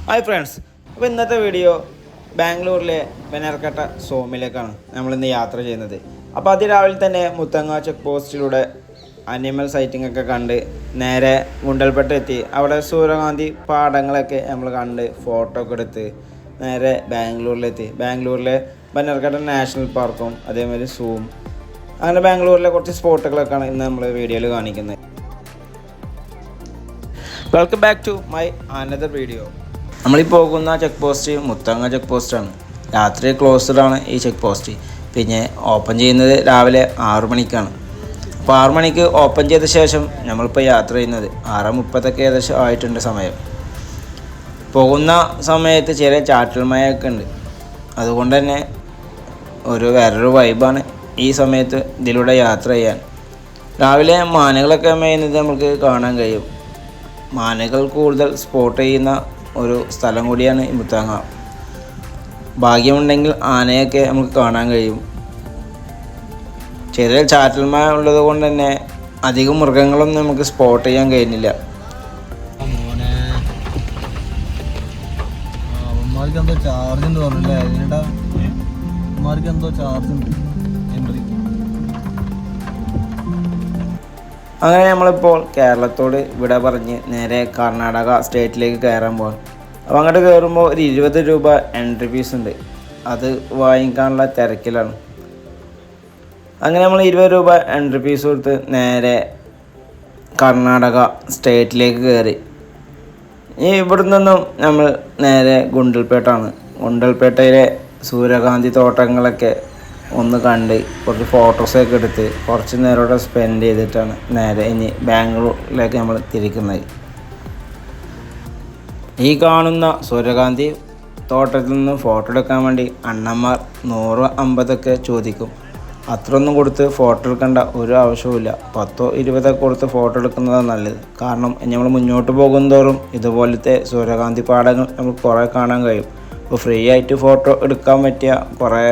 Hi friends, അപ്പോൾ ഇന്നത്തെ video ബാംഗ്ലൂരിലെ ബനർഘട്ട സോമിലേക്കാണ് നമ്മളിന്ന് യാത്ര ചെയ്യുന്നത്. അപ്പോൾ അതിരാവിലെ തന്നെ മുത്തങ്ങ ചെക്ക് പോസ്റ്റിലൂടെ അനിമൽ സൈറ്റിംഗ് ഒക്കെ കണ്ട് നേരെ ഗുണ്ടൽപേട്ട എത്തി. അവിടെ സൂര്യകാന്തി പാടങ്ങളൊക്കെ നമ്മൾ കണ്ട് ഫോട്ടോ ഒക്കെ എടുത്ത് നേരെ ബാംഗ്ലൂരിലെത്തി. ബാംഗ്ലൂരിലെ ബനർഘട്ട നാഷണൽ പാർക്കും അതേമാതിരി സൂം, അങ്ങനെ ബാംഗ്ലൂരിലെ കുറച്ച് സ്പോട്ടുകളൊക്കെയാണ് ഇന്ന് നമ്മൾ വീഡിയോയിൽ കാണിക്കുന്നത്. Welcome back to my another video. നമ്മളീ പോകുന്ന ചെക്ക് പോസ്റ്റ് മുത്തങ്ങ ചെക്ക് പോസ്റ്റാണ്. രാത്രി ക്ലോസ്ഡ് ആണ് ഈ ചെക്ക് പോസ്റ്റ്. പിന്നെ ഓപ്പൺ ചെയ്യുന്നത് രാവിലെ 6 മണിക്കാണ്. അപ്പോൾ 6 മണിക്ക് ഓപ്പൺ ചെയ്ത ശേഷം നമ്മളിപ്പോൾ യാത്ര ചെയ്യുന്നത് 6:30 ഏകദേശം ആയിട്ടുണ്ട് സമയം. പോകുന്ന സമയത്ത് ചെറിയ ചാറ്റൽ മഴയൊക്കെ ഉണ്ട്. അതുകൊണ്ട് തന്നെ വേറൊരു വൈബാണ് ഈ സമയത്ത് ഇതിലൂടെ യാത്ര ചെയ്യാൻ. രാവിലെ മാനുകളൊക്കെ മേയുന്നത് നമുക്ക് കാണാൻ കഴിയും. മാനുകൾ കൂടുതൽ സ്പോട്ട് ചെയ്യുന്ന ഒരു സ്ഥലം കൂടിയാണ് ഈ മുത്തങ്ങ. ഭാഗ്യമുണ്ടെങ്കിൽ ആനയൊക്കെ നമുക്ക് കാണാൻ കഴിയും. ചെറിയ ചാറ്റൽ മഴ ഉള്ളത് കൊണ്ട് തന്നെ അധികം മൃഗങ്ങളൊന്നും നമുക്ക് സ്പോട്ട് ചെയ്യാൻ കഴിയുന്നില്ല. അങ്ങനെ നമ്മളിപ്പോൾ കേരളത്തോട് വിട പറഞ്ഞ് നേരെ കർണാടക സ്റ്റേറ്റിലേക്ക് കയറാൻ പോകാം. അപ്പോൾ അങ്ങോട്ട് കയറുമ്പോൾ ഒരു 20 രൂപ എൻട്രി ഫീസ് ഉണ്ട്. അത് വാങ്ങിക്കാനുള്ള തിരക്കിലാണ്. അങ്ങനെ നമ്മൾ 20 രൂപ എൻട്രി ഫീസ് കൊടുത്ത് നേരെ കർണാടക സ്റ്റേറ്റിലേക്ക് കയറി. ഇവിടെ നിന്നും നമ്മൾ നേരെ ഗുണ്ടൽപേട്ടാണ്. ഗുണ്ടൽപേട്ടയിലെ സൂര്യകാന്തി തോട്ടങ്ങളൊക്കെ ഒന്ന് കണ്ട് കുറച്ച് ഫോട്ടോസൊക്കെ എടുത്ത് കുറച്ച് നേരം ഇവിടെ സ്പെൻഡ് ചെയ്തിട്ടാണ് നേരെ ഇനി ബാംഗ്ലൂരിലേക്ക് നമ്മൾ തിരിക്കുന്നത്. ഈ കാണുന്ന സൂര്യകാന്തി തോട്ടത്തിൽ നിന്ന് ഫോട്ടോ എടുക്കാൻ വേണ്ടി അണ്ണന്മാർ 100-50 ചോദിക്കും. അത്രയൊന്നും കൊടുത്ത് ഫോട്ടോ എടുക്കേണ്ട ഒരു ആവശ്യവുമില്ല. 10-20 കൊടുത്ത് ഫോട്ടോ എടുക്കുന്നതാണ് നല്ലത്. കാരണം നമ്മൾ മുന്നോട്ട് പോകുന്തോറും ഇതുപോലത്തെ സൂര്യകാന്തി പാടങ്ങൾ നമുക്ക് കുറേ കാണാൻ കഴിയും. അപ്പോൾ ഫ്രീ ആയിട്ട് ഫോട്ടോ എടുക്കാൻ പറ്റിയ കുറേ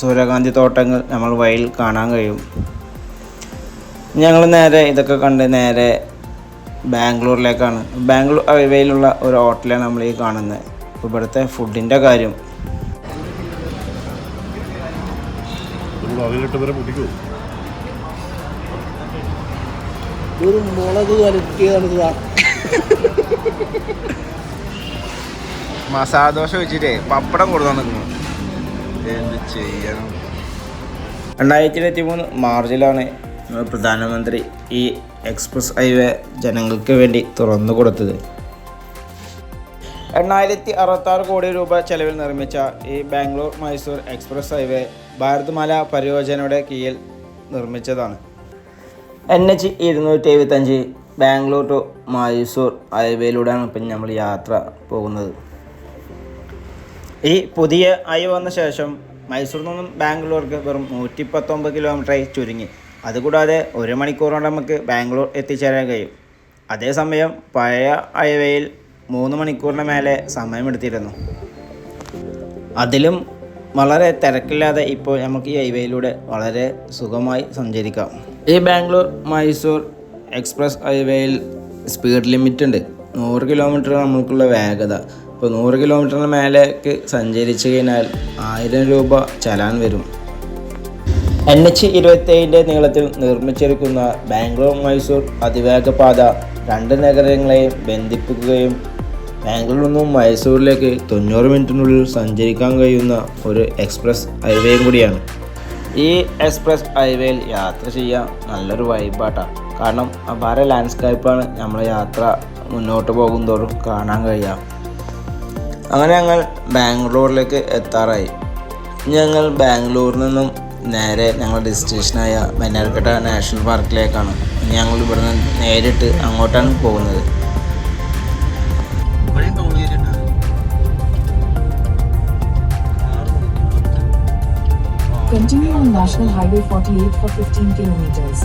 സൂര്യകാന്തി തോട്ടങ്ങൾ നമ്മൾ വഴിയിൽ കാണാൻ കഴിയും. ഞങ്ങൾ നേരെ ഇതൊക്കെ കണ്ട് നേരെ ബാംഗ്ലൂരിലേക്കാണ്. ബാംഗ്ലൂർ ഹൈവേയിലുള്ള ഒരു ഹോട്ടലാണ് നമ്മൾ ഈ കാണുന്നത്. അപ്പോൾ ഇവിടുത്തെ ഫുഡിൻ്റെ കാര്യം മസാല ദോശ വെച്ചിട്ടേ പപ്പടം കൊടുക്കാൻ നിൽക്കുന്നു. എന്ത് ചെയ്യണം. 2023 മാർച്ചിലാണ് പ്രധാനമന്ത്രി ഈ എക്സ്പ്രസ് ഹൈവേ ജനങ്ങൾക്ക് വേണ്ടി തുറന്നു കൊടുത്തത്. 866 കോടി രൂപ ചെലവിൽ നിർമ്മിച്ച ഈ ബാംഗ്ലൂർ മൈസൂർ എക്സ്പ്രസ് ഹൈവേ ഭാരത്മാല പരിയോജനയുടെ കീഴിൽ നിർമ്മിച്ചതാണ്. NH 275 ബാംഗ്ലൂർ ടു മൈസൂർ ഹൈവേയിലൂടെയാണ് ഇപ്പം നമ്മൾ യാത്ര പോകുന്നത്. ഈ പുതിയ ഹൈവേ വന്ന ശേഷം മൈസൂരിൽ നിന്നും ബാംഗ്ലൂർക്ക് വെറും 119 കിലോമീറ്ററായി ചുരുങ്ങി. അതുകൂടാതെ 1 മണിക്കൂർ കൊണ്ട് നമുക്ക് ബാംഗ്ലൂർ എത്തിച്ചേരാൻ കഴിയും. അതേസമയം പഴയ ഹൈവേയിൽ 3 മണിക്കൂറിന് മേലെ സമയമെടുത്തിരുന്നു. അതിലും വളരെ തിരക്കില്ലാതെ ഇപ്പോൾ നമുക്ക് ഈ ഹൈവേയിലൂടെ വളരെ സുഖമായി സഞ്ചരിക്കാം. ഈ ബാംഗ്ലൂർ മൈസൂർ എക്സ്പ്രസ് ഹൈവേയിൽ സ്പീഡ് ലിമിറ്റ് ഉണ്ട്. 100 കിലോമീറ്റർ നമുക്കുള്ള വേഗത. ഇപ്പോൾ 100 കിലോമീറ്ററിന് മേലേക്ക് സഞ്ചരിച്ചു കഴിഞ്ഞാൽ 1000 രൂപ ചലാൻ വരും. NH 27 നീളത്തിൽ നിർമ്മിച്ചിരിക്കുന്ന ബാംഗ്ലൂർ മൈസൂർ അതിവേഗ പാത 2 നഗരങ്ങളെയും ബന്ധിപ്പിക്കുകയും ബാംഗ്ലൂരിൽ നിന്നും മൈസൂരിലേക്ക് 90 മിനിറ്റിനുള്ളിൽ സഞ്ചരിക്കാൻ കഴിയുന്ന ഒരു എക്സ്പ്രസ് ഹൈവേയും കൂടിയാണ്. ഈ എക്സ്പ്രസ് ഹൈവേയിൽ യാത്ര ചെയ്യാൻ നല്ലൊരു വൈബാട്ടാണ്. കാരണം അപാര ലാൻഡ്സ്കേപ്പാണ് നമ്മൾ യാത്ര മുന്നോട്ട് പോകുന്തോറും കാണാൻ കഴിയുക. അങ്ങനെ ഞങ്ങൾ ബാംഗ്ലൂരിലേക്ക് എത്താറായി. ഞങ്ങൾ ബാംഗ്ലൂരിൽ നിന്നും നേരെ ഞങ്ങളുടെ ഡെസ്റ്റിനേഷനായ ബനർഘട്ട നാഷണൽ പാർക്കിലേക്കാണ്. ഞങ്ങൾ ഇവിടുന്ന് നേരിട്ട് അങ്ങോട്ടാണ് പോകുന്നത്. Continue on National Highway 48 for 15 kilometers.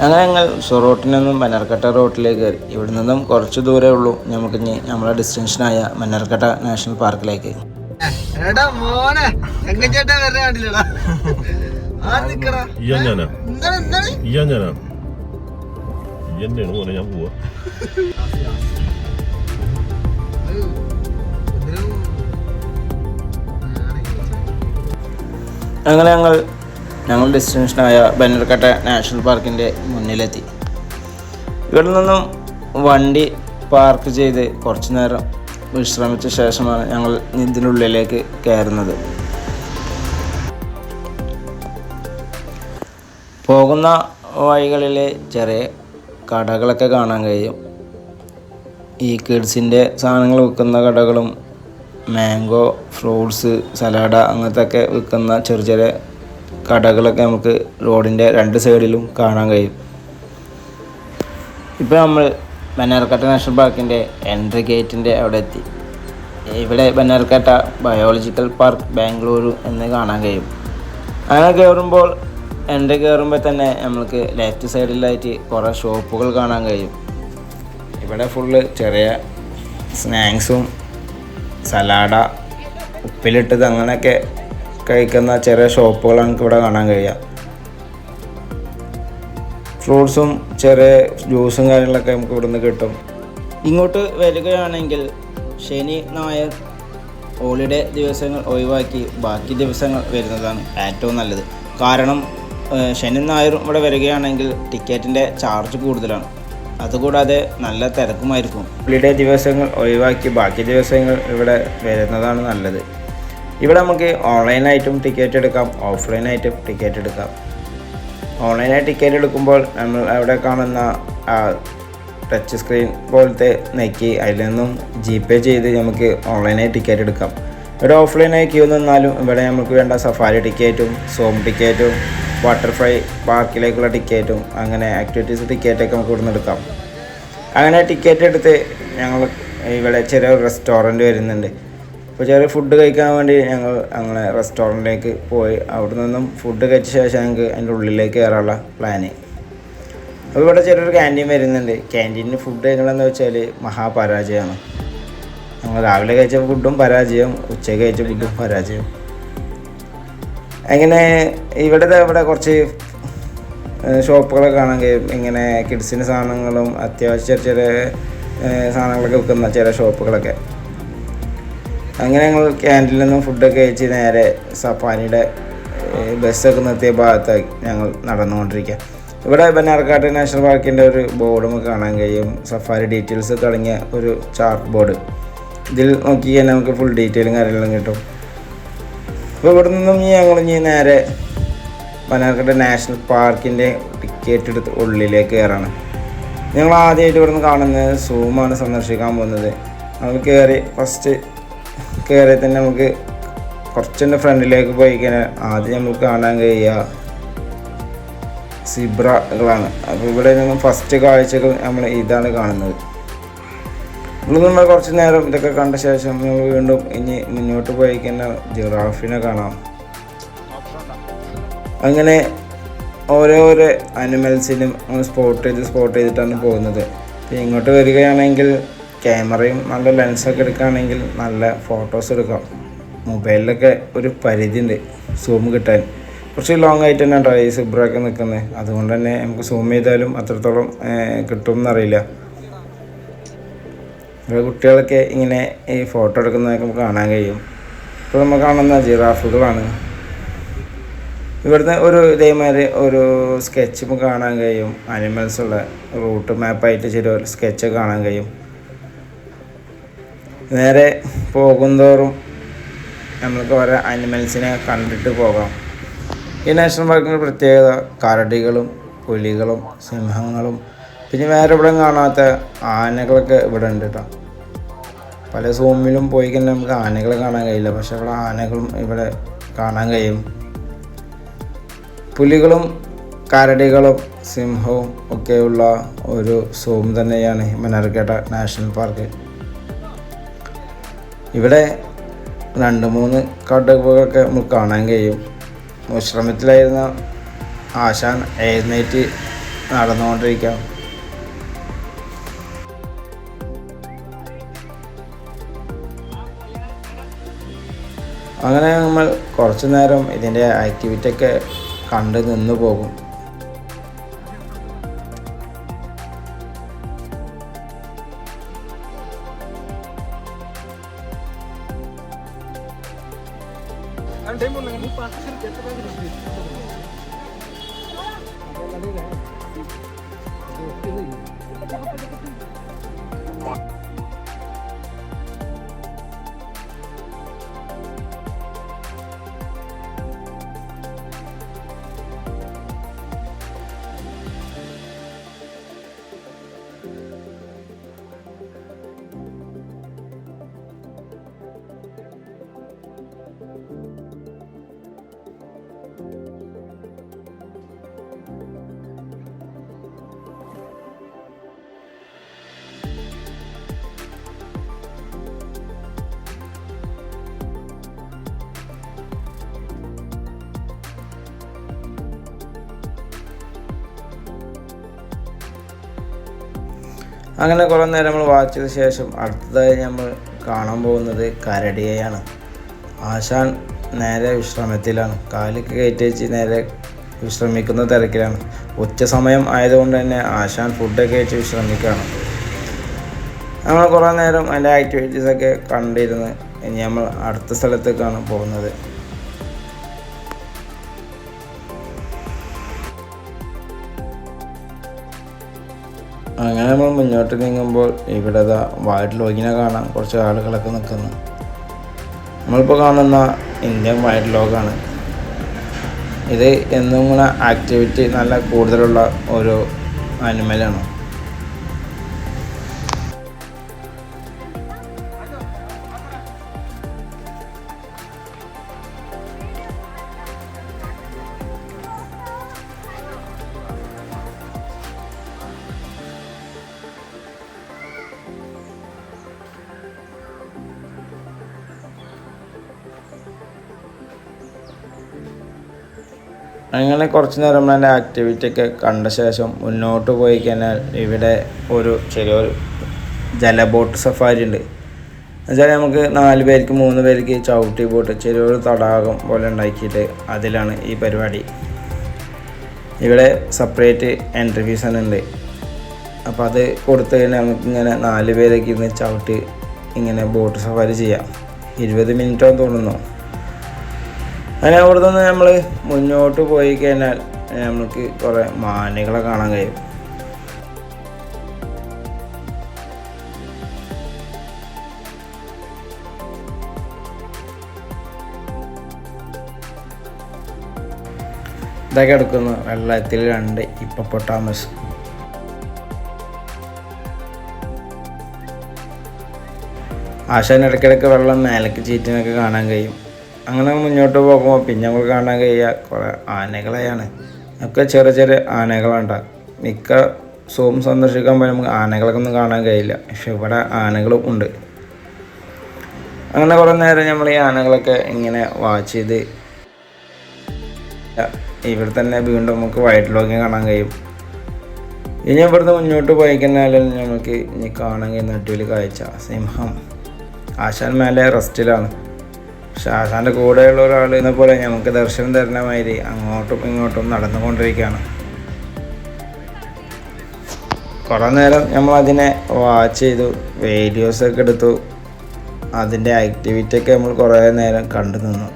അങ്ങനെ ഞങ്ങൾ സൊറോട്ടിൽ നിന്നും മണ്ണാർക്കാട്ട റോട്ടിലേക്ക് കയറി. ഇവിടെ നിന്നും കുറച്ച് ദൂരമേ ഉള്ളൂ നമുക്കിനി നമ്മളെ ഡെസ്റ്റിനേഷനായ മണ്ണാർക്കാട്ട നാഷണൽ പാർക്കിലേക്ക്. ഞാൻ പോവാ. അങ്ങനെ ഞങ്ങൾ ഡെസ്റ്റിനേഷനായ മണ്ണാർക്കാട്ട നാഷണൽ പാർക്കിൻ്റെ മുന്നിലെത്തി. ഇവിടെ നിന്നും വണ്ടി പാർക്ക് ചെയ്ത് കുറച്ച് നേരം വിശ്രമിച്ച ശേഷമാണ് ഞങ്ങൾ ഇതിനുള്ളിലേക്ക് കയറുന്നത്. പോകുന്ന വഴികളിലെ ചെറിയ കടകളൊക്കെ കാണാൻ കഴിയും. ഈ കിഡ്സിൻ്റെ സാധനങ്ങൾ വിൽക്കുന്ന കടകളും മാംഗോ, ഫ്രൂട്ട്സ്, സലാഡ അങ്ങനത്തെ ഒക്കെ വിൽക്കുന്ന ചെറിയ ചെറിയ കടകളൊക്കെ നമുക്ക് റോഡിൻ്റെ രണ്ട് സൈഡിലും കാണാൻ കഴിയും. ഇപ്പോൾ നമ്മൾ മണ്ണാർക്കാട്ട നാഷണൽ പാർക്കിൻ്റെ എൻട്രി ഗേറ്റിൻ്റെ അവിടെ എത്തി. ഇവിടെ മണ്ണാർക്കാട്ട ബയോളജിക്കൽ പാർക്ക് ബാംഗ്ലൂരു എന്ന് കാണാൻ കഴിയും. അങ്ങനെ കയറുമ്പോൾ എൻട്രി കയറുമ്പോൾ തന്നെ നമുക്ക് ലെഫ്റ്റ് സൈഡിലായിട്ട് കുറേ ഷോപ്പുകൾ കാണാൻ കഴിയും. ഇവിടെ ഫുള്ള് ചെറിയ സ്നാക്സും സലാഡ, ഉപ്പിലിട്ടത് അങ്ങനെയൊക്കെ കഴിക്കുന്ന ചെറിയ ഷോപ്പുകൾ നമുക്ക് ഇവിടെ കാണാൻ കഴിയുക. ഫ്രൂട്ട്സും ചെറിയ ജ്യൂസും കാര്യങ്ങളൊക്കെ നമുക്ക് ഇവിടുന്ന് കിട്ടും. ഇങ്ങോട്ട് വരികയാണെങ്കിൽ ശനി ഞായർ ഹോളിഡേ ദിവസങ്ങൾ ഒഴിവാക്കി ബാക്കി ദിവസങ്ങൾ വരുന്നതാണ് ഏറ്റവും നല്ലത്. കാരണം ശനി ഞായറും ഇവിടെ വരികയാണെങ്കിൽ ടിക്കറ്റിൻ്റെ ചാർജ് കൂടുതലാണ്. അതുകൂടാതെ നല്ല തിരക്കുമായിരിക്കും. ഹോളിഡേ ദിവസങ്ങൾ ഒഴിവാക്കി ബാക്കി ദിവസങ്ങൾ ഇവിടെ വരുന്നതാണ് നല്ലത്. ഇവിടെ നമുക്ക് ഓൺലൈനായിട്ടും ടിക്കറ്റ് എടുക്കാം, ഓഫ്ലൈനായിട്ടും ടിക്കറ്റ് എടുക്കാം. ഓൺലൈനായി ടിക്കറ്റ് എടുക്കുമ്പോൾ നമ്മൾ അവിടെ കാണുന്ന ടച്ച് സ്ക്രീൻ പോലത്തെ നെക്കി അതിൽ നിന്നും GPay ചെയ്ത് നമുക്ക് ഓൺലൈനായി ടിക്കറ്റ് എടുക്കാം. ഇവിടെ ഓഫ്ലൈനായി ക്യൂ നിന്നാലും ഇവിടെ നമുക്ക് വേണ്ട സഫാരി ടിക്കറ്റും സോം ടിക്കറ്റും ബട്ടർഫ്ലൈ പാർക്കിലേക്കുള്ള ടിക്കറ്റും അങ്ങനെ ആക്ടിവിറ്റീസ് ടിക്കറ്റൊക്കെ നമുക്ക് ഇവിടുന്ന് എടുക്കാം. അങ്ങനെ ടിക്കറ്റ് എടുത്ത് ഞങ്ങൾ ഇവിടെ ചെറിയ റെസ്റ്റോറൻറ്റ് വരുന്നുണ്ട്. അപ്പോൾ ചെറിയ ഫുഡ് കഴിക്കാൻ വേണ്ടി ഞങ്ങൾ അങ്ങനെ റെസ്റ്റോറൻറ്റിലേക്ക് പോയി അവിടെ നിന്നും ഫുഡ് കഴിച്ച ശേഷം ഞങ്ങൾക്ക് അതിൻ്റെ ഉള്ളിലേക്ക് കയറാനുള്ള പ്ലാന്. അപ്പോൾ ഇവിടെ ചെറിയൊരു ക്യാൻറ്റീൻ വരുന്നുണ്ട്. ക്യാൻറ്റീനിൽ ഫുഡ് കഴിക്കണമെന്ന് വെച്ചാൽ മഹാപരാജയമാണ്. ഞങ്ങൾ രാവിലെ കഴിച്ച ഫുഡും പരാജയം, ഉച്ചയ്ക്ക് കഴിച്ച ഫുഡും പരാജയം. അങ്ങനെ ഇവിടെ കുറച്ച് ഷോപ്പുകളൊക്കെ കാണാൻ കഴിയും. ഇങ്ങനെ കിഡ്സിൻ്റെ സാധനങ്ങളും അത്യാവശ്യം ചെറിയ സാധനങ്ങളൊക്കെ വിൽക്കുന്ന ചെറിയ ഷോപ്പുകളൊക്കെ. അങ്ങനെ ഞങ്ങൾ ക്യാൻറ്റീനിൽ നിന്നും ഫുഡൊക്കെ കഴിച്ച് നേരെ സഫാരിയുടെ ബസ്സൊക്കെ നിർത്തിയ ഭാഗത്തായി ഞങ്ങൾ നടന്നുകൊണ്ടിരിക്കുക. ഇവിടെ മണ്ണാർക്കാട് നാഷണൽ പാർക്കിൻ്റെ ഒരു ബോർഡ് നമുക്ക് കാണാൻ കഴിയും. സഫാരി ഡീറ്റെയിൽസ് തുടങ്ങിയ ഒരു ചാർട്ട് ബോർഡ്. ഇതിൽ നോക്കി കഴിഞ്ഞാൽ നമുക്ക് ഫുൾ ഡീറ്റെയിലും കാര്യങ്ങളും കിട്ടും. അപ്പോൾ ഇവിടെ നിന്നും ഞങ്ങൾ നേരെ മണ്ണാർക്കാട് നാഷണൽ പാർക്കിൻ്റെ ടിക്കറ്റ് എടുത്ത് ഉള്ളിലേക്ക് കയറാണ്. ഞങ്ങൾ ആദ്യമായിട്ട് ഇവിടെ നിന്ന് കാണുന്നത് സൂമാണ് സന്ദർശിക്കാൻ പോകുന്നത്. നമുക്ക് ഫസ്റ്റ് കയറി തന്നെ നമുക്ക് കുറച്ചെൻ്റെ ഫ്രണ്ടിലേക്ക് പോയി കഴിഞ്ഞാൽ ആദ്യം നമുക്ക് കാണാൻ കഴിയുക സിബ്രകളാണ്. അപ്പോൾ ഇവിടെ നിന്നും ഫസ്റ്റ് കാഴ്ചകൾ നമ്മൾ ഇതാണ് കാണുന്നത്. ഇവിടെ നമ്മൾ കുറച്ച് നേരം ഇതൊക്കെ കണ്ട ശേഷം നമ്മൾ വീണ്ടും ഇനി മുന്നോട്ട് പോയി കഴിഞ്ഞാൽ ജിറാഫിനെ കാണാം. അങ്ങനെ ഓരോരോ അനിമൽസിനും സ്പോട്ട് ചെയ്തിട്ടാണ് പോകുന്നത്. ഇങ്ങോട്ട് വരികയാണെങ്കിൽ ക്യാമറയും നല്ല ലെൻസൊക്കെ എടുക്കുകയാണെങ്കിൽ നല്ല ഫോട്ടോസ് എടുക്കാം. മൊബൈലിലൊക്കെ ഒരു പരിധിയുണ്ട് സൂം കിട്ടാൻ. കുറച്ച് ലോങ് ആയിട്ട് തന്നെ ഉണ്ടോ ഈ സിബ്രയൊക്കെ നിൽക്കുന്നത്. അതുകൊണ്ട് തന്നെ നമുക്ക് സൂം ചെയ്താലും അത്രത്തോളം കിട്ടും എന്നറിയില്ല. ഇവിടെ കുട്ടികളൊക്കെ ഇങ്ങനെ ഈ ഫോട്ടോ എടുക്കുന്നതൊക്കെ നമുക്ക് കാണാൻ കഴിയും. ഇപ്പോൾ നമ്മൾ കാണുന്ന ജിറാഫുകളാണ്. ഇവിടുന്ന് ഇതേമാതിരി ഒരു സ്കെച്ച് നമുക്ക് കാണാൻ കഴിയും. അനിമൽസുള്ള റൂട്ട് മാപ്പായിട്ട് ചെറിയ സ്കെച്ച് കാണാൻ കഴിയും. നേരെ പോകുന്തോറും നമുക്ക് ഓരോ അനിമൽസിനെ കണ്ടിട്ട് പോകാം. ഈ നാഷണൽ പാർക്കിൻ്റെ പ്രത്യേകത കരടികളും പുലികളും സിംഹങ്ങളും പിന്നെ വേറെ ഇവിടെ കാണാത്ത ആനകളൊക്കെ ഇവിടെ ഉണ്ട് കേട്ടോ. പല സൂമിലും പോയി കഴിഞ്ഞാൽ നമുക്ക് ആനകളെ കാണാൻ കഴിയില്ല, പക്ഷെ ഇവിടെ ആനകളും ഇവിടെ കാണാൻ കഴിയും. പുലികളും കരടികളും സിംഹവും ഒക്കെയുള്ള ഒരു സൂം തന്നെയാണ് മണ്ണാർക്കാട് നാഷണൽ പാർക്ക്. ഇവിടെ 2-3 കടുവകളൊക്കെ നമുക്ക് കാണാൻ കഴിയും. വിശ്രമത്തിലായിരുന്ന ആശാൻ എഴുന്നേറ്റ് നടന്നുകൊണ്ടിരിക്കാം. അങ്ങനെ നമ്മൾ കുറച്ച് നേരം ഇതിൻ്റെ ആക്ടിവിറ്റി ഒക്കെ കണ്ട് നിന്ന് പോകും. അങ്ങനെ കുറേ നേരം നമ്മൾ വാച്ച് ചെയ്ത ശേഷം അടുത്തതായി നമ്മൾ കാണാൻ പോകുന്നത് കരടിയെയാണ്. ആശാൻ നേരെ വിശ്രമത്തിലാണ്. കാലൊക്കെ കയറ്റി വെച്ച് നേരെ വിശ്രമിക്കുന്ന തിരക്കിലാണ്. ഉച്ച സമയം ആയതുകൊണ്ട് തന്നെ ആശാൻ ഫുഡൊക്കെ കഴിച്ച് വിശ്രമിക്കുകയാണ്. നമ്മൾ കുറേ നേരം അതിൻ്റെ ആക്ടിവിറ്റീസൊക്കെ കണ്ടിരുന്ന് ഇനി നമ്മൾ അടുത്ത സ്ഥലത്തേക്കാണ് പോകുന്നത്. അങ്ങനെ നമ്മൾ മുന്നോട്ട് നീങ്ങുമ്പോൾ ഇവിടെ വൈൽഡ് ലോഗിനെ കാണാൻ കുറച്ച് ആളുകളൊക്കെ നിൽക്കുന്നു. നമ്മളിപ്പോൾ കാണുന്ന ഇന്ത്യൻ വൈൽഡ് ലോഗാണ്. ഇത് എന്നും കൂടെ ആക്ടിവിറ്റി നല്ല കൂടുതലുള്ള ഒരു ആനിമലാണ്. അങ്ങനെ കുറച്ച് നേരം നമ്മൾ അതിൻ്റെ ആക്ടിവിറ്റി ഒക്കെ കണ്ട ശേഷം മുന്നോട്ട് പോയി കഴിഞ്ഞാൽ ഇവിടെ ഒരു ചെറിയൊരു ജലബോട്ട് സഫാരി ഉണ്ട്. എന്നുവെച്ചാൽ നമുക്ക് 4 പേർക്ക് 3 പേർക്ക് ചവിട്ടി ബോട്ട് ചെറിയൊരു തടാകം പോലെ ഉണ്ടാക്കിയിട്ട് അതിലാണ് ഈ പരിപാടി. ഇവിടെ സെപ്പറേറ്റ് എൻട്രി ഫീസ് തന്നെ ഉണ്ട്. അപ്പോൾ അത് കൊടുത്തു കഴിഞ്ഞാൽ നമുക്കിങ്ങനെ 4 പേരൊക്കെ ഇരുന്ന് ചവിട്ടി ഇങ്ങനെ ബോട്ട് സഫാരി ചെയ്യാം. 20 മിനിറ്റോ തോന്നുന്നു. അങ്ങനെ അവിടെ നിന്ന് നമ്മൾ മുന്നോട്ട് പോയി കഴിഞ്ഞാൽ നമുക്ക് കുറേ മാനുകളെ കാണാൻ കഴിയും. ഇതൊക്കെ എടുക്കുന്നു വെള്ളത്തിൽ 2 ഹിപ്പോപ്പൊട്ടാമസ്. ആശാൻ ഇടയ്ക്കിടയ്ക്ക് വെള്ളം മേലേക്ക് ചീറ്റിനൊക്കെ കാണാൻ കഴിയും. അങ്ങനെ മുന്നോട്ട് പോകുമ്പോൾ പിന്നെ നമുക്ക് കാണാൻ കഴിയുക കുറേ ആനകളെയാണ്. ഒക്കെ ചെറിയ ചെറിയ ആനകളുണ്ടാകും. മിക്ക സൂം സന്ദർശിക്കാൻ പോയി നമുക്ക് ആനകളൊക്കെ ഒന്നും കാണാൻ കഴിയില്ല. പക്ഷെ ഇവിടെ ആനകളും ഉണ്ട്. അങ്ങനെ കുറേ നേരം നമ്മൾ ഈ ആനകളൊക്കെ ഇങ്ങനെ വാച്ച് ചെയ്ത് ഇവിടെ തന്നെ വീണ്ടും നമുക്ക് വൈൽഡ് ലോഗിങ് കാണാൻ കഴിയും. ഇനി ഇവിടുന്ന് മുന്നോട്ട് പോയി കഴിഞ്ഞാൽ നമുക്ക് ഇനി കാണാൻ കഴിയുന്ന അടിപൊളി കാഴ്ച സിംഹം. ആശാൻ മേലെ റെസ്റ്റിലാണ്. പക്ഷെ ആശാൻ്റെ കൂടെയുള്ള ഒരാൾ എന്ന പോലെ നമുക്ക് ദർശനം തരുന്ന മാതിരി അങ്ങോട്ടും ഇങ്ങോട്ടും നടന്നുകൊണ്ടിരിക്കുകയാണ്. കുറേ നേരം നമ്മളതിനെ വാച്ച് ചെയ്തു, വീഡിയോസൊക്കെ എടുത്തു. അതിൻ്റെ ആക്ടിവിറ്റിയൊക്കെ നമ്മൾ കുറേ നേരം കണ്ടു നിന്നു.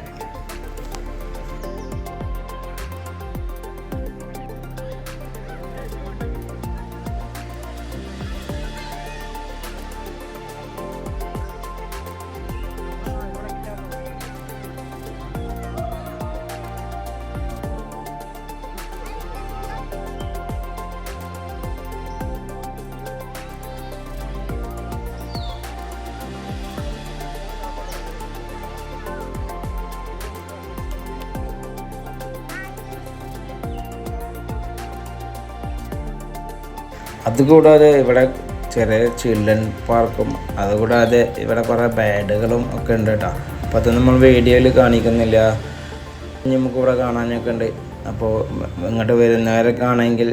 അതുകൂടാതെ ഇവിടെ ചെറിയ ചിൽഡ്രൻ പാർക്കും അതുകൂടാതെ ഇവിടെ കുറേ ബാഡുകളും ഒക്കെ ഉണ്ട് കേട്ടോ. അപ്പോൾ അത് നമ്മൾ വീഡിയോയിൽ കാണിക്കുന്നില്ല. നമുക്കിവിടെ കാണാനൊക്കെ ഉണ്ട്. അപ്പോൾ ഇങ്ങോട്ട് വരുന്നവരൊക്കെ ആണെങ്കിൽ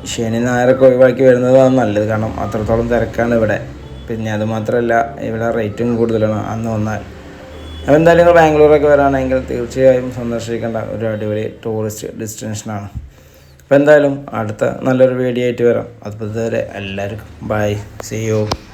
ശനി ഞായറൊക്കെ ഒഴിവാക്കി വരുന്നതാണ് നല്ലത്. കാരണം അത്രത്തോളം തിരക്കാണ് ഇവിടെ. പിന്നെ അതുമാത്രമല്ല ഇവിടെ റേറ്റും കൂടുതലാണ് അന്ന് വന്നാൽ. അപ്പോൾ എന്തായാലും നിങ്ങൾ ബാംഗ്ലൂരൊക്കെ വരാണെങ്കിൽ തീർച്ചയായും സന്ദർശിക്കേണ്ട ഒരു അടിപൊളി ടൂറിസ്റ്റ് ഡെസ്റ്റിനേഷനാണ്. അപ്പോൾ എന്തായാലും അടുത്ത നല്ലൊരു വീഡിയോ ആയിട്ട് വരാം. അതുപോലെ എല്ലാവർക്കും ബൈ, സീ യു.